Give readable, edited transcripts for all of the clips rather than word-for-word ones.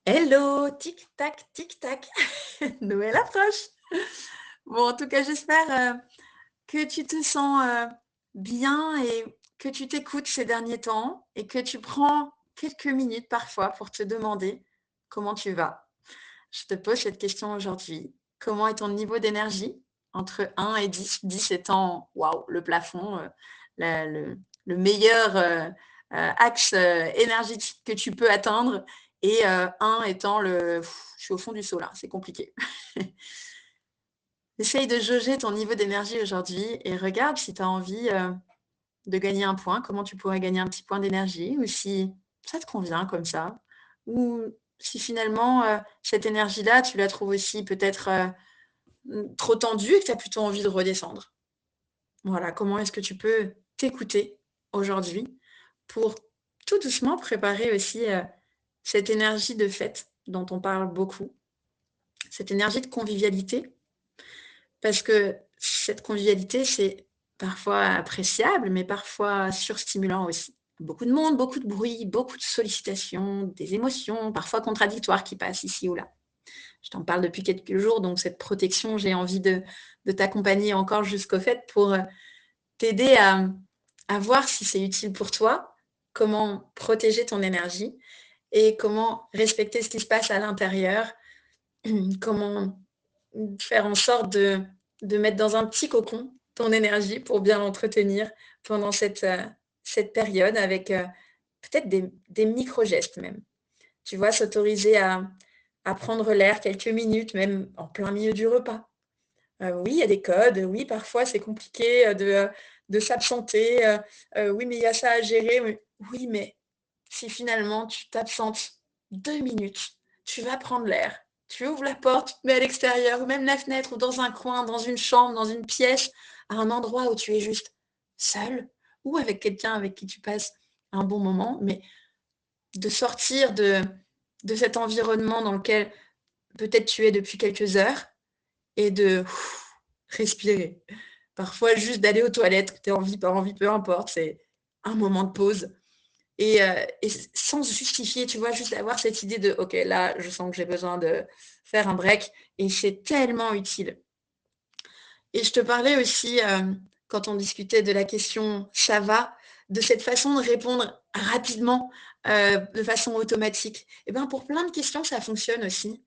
Hello, tic-tac, tic-tac. Noël approche. Bon, en tout cas, j'espère, que tu te sens, bien et que tu t'écoutes ces derniers temps et que tu prends quelques minutes parfois pour te demander comment tu vas. Je te pose cette question aujourd'hui. Comment est ton niveau d'énergie entre 1 et 10, 10 étant, waouh, le plafond, la le meilleur, axe, énergétique que tu peux atteindre et 1 étant le: «Je suis au fond du seau là, c'est compliqué». Essaye de jauger ton niveau d'énergie aujourd'hui et regarde si tu as envie, de gagner un point, comment tu pourrais gagner un petit point d'énergie ou si ça te convient comme ça. Ou si finalement, cette énergie-là, tu la trouves aussi peut-être, trop tendue et que tu as plutôt envie de redescendre. Voilà, comment est-ce que tu peux t'écouter aujourd'hui pour tout doucement préparer aussi, cette énergie de fête dont on parle beaucoup, cette énergie de convivialité? Parce que cette convivialité, c'est parfois appréciable, mais parfois surstimulant aussi. Beaucoup de monde, beaucoup de bruit, beaucoup de sollicitations, des émotions, parfois contradictoires qui passent ici ou là. Je t'en parle depuis quelques jours, donc cette protection, j'ai envie de t'accompagner encore jusqu'au fait pour, t'aider à voir si c'est utile pour toi, comment protéger ton énergie et comment respecter ce qui se passe à l'intérieur, comment faire en sorte de mettre dans un petit cocon ton énergie pour bien l'entretenir pendant cette période avec, peut-être des micro-gestes même. Tu vois? S'autoriser à prendre l'air quelques minutes, même en plein milieu du repas. Oui, il y a des codes, oui, parfois c'est compliqué, de s'absenter, oui, mais il y a ça à gérer, oui, mais si finalement tu t'absentes 2 minutes, tu vas prendre l'air, tu ouvres la porte, tu te mets à l'extérieur ou même la fenêtre ou dans un coin, dans une chambre, dans une pièce, à un endroit où tu es juste seul ou avec quelqu'un avec qui tu passes un bon moment, mais de sortir de cet environnement dans lequel peut-être tu es depuis quelques heures et de respirer. Parfois juste d'aller aux toilettes, que tu aies envie, pas envie, peu importe, c'est un moment de pause et sans se justifier, tu vois? Juste avoir cette idée de: «OK, là, je sens que j'ai besoin de faire un break» et c'est tellement utile. Et je te parlais aussi, quand on discutait de la question: «Ça va?» de cette façon de répondre rapidement, de façon automatique. Et ben, pour plein de questions, ça fonctionne aussi.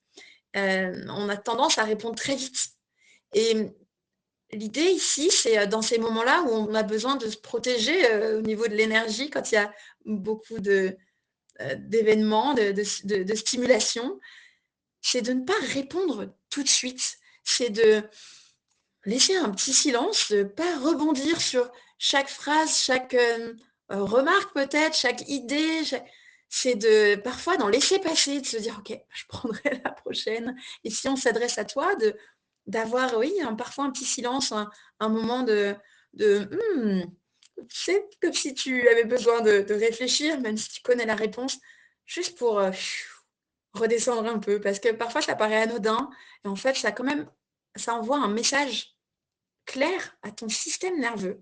On a tendance à répondre très vite et l'idée ici, c'est, dans ces moments-là où on a besoin de se protéger, au niveau de l'énergie, quand il y a beaucoup d'événements, de stimulation, c'est de ne pas répondre tout de suite. C'est de laisser un petit silence, de pas rebondir sur chaque phrase, chaque, remarque peut-être, chaque idée, c'est de parfois d'en laisser passer, de se dire: «OK, je prendrai la prochaine» et si on s'adresse à toi, d'avoir, oui, parfois un petit silence, un moment de: «Mmh», c'est comme si tu avais besoin de réfléchir, même si tu connais la réponse, juste pour, redescendre un peu. Parce que parfois ça paraît anodin et en fait ça envoie un message clair à ton système nerveux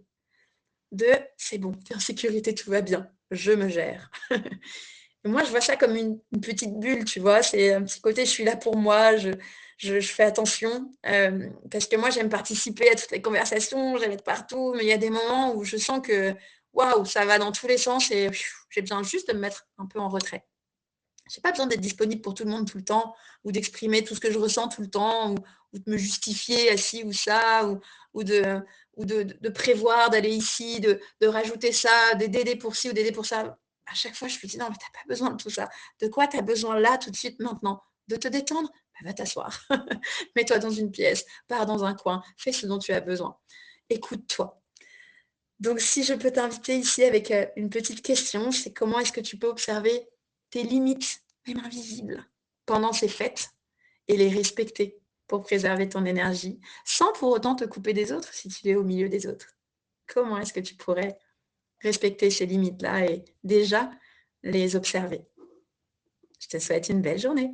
de: «C'est bon, tu es en sécurité, tout va bien, je me gère». Et moi, je vois ça comme une petite bulle, tu vois? C'est un petit côté, je suis là pour moi, je fais attention, parce que moi, j'aime participer à toutes les conversations, j'aime être partout, mais il y a des moments où je sens que, waouh, ça va dans tous les sens et j'ai besoin juste de me mettre un peu en retrait. J'ai pas besoin d'être disponible pour tout le monde tout le temps ou d'exprimer tout ce que je ressens tout le temps ou de me justifier à ci ou ça ou de de prévoir d'aller ici, de rajouter ça, d'aider pour ci ou d'aider pour ça. À chaque fois, je me dis: «Non, mais tu as pas besoin de tout ça. De quoi tu as besoin là, tout de suite, maintenant? De te détendre? Bah, va t'asseoir. Mets-toi dans une pièce, pars dans un coin, fais ce dont tu as besoin. Écoute-toi». Donc si je peux t'inviter ici avec, une petite question, c'est comment est-ce que tu peux observer tes limites, même invisibles, pendant ces fêtes et les respecter pour préserver ton énergie, sans pour autant te couper des autres si tu es au milieu des autres? Comment est-ce que tu pourrais respecter ces limites-là et déjà les observer? Je te souhaite une belle journée.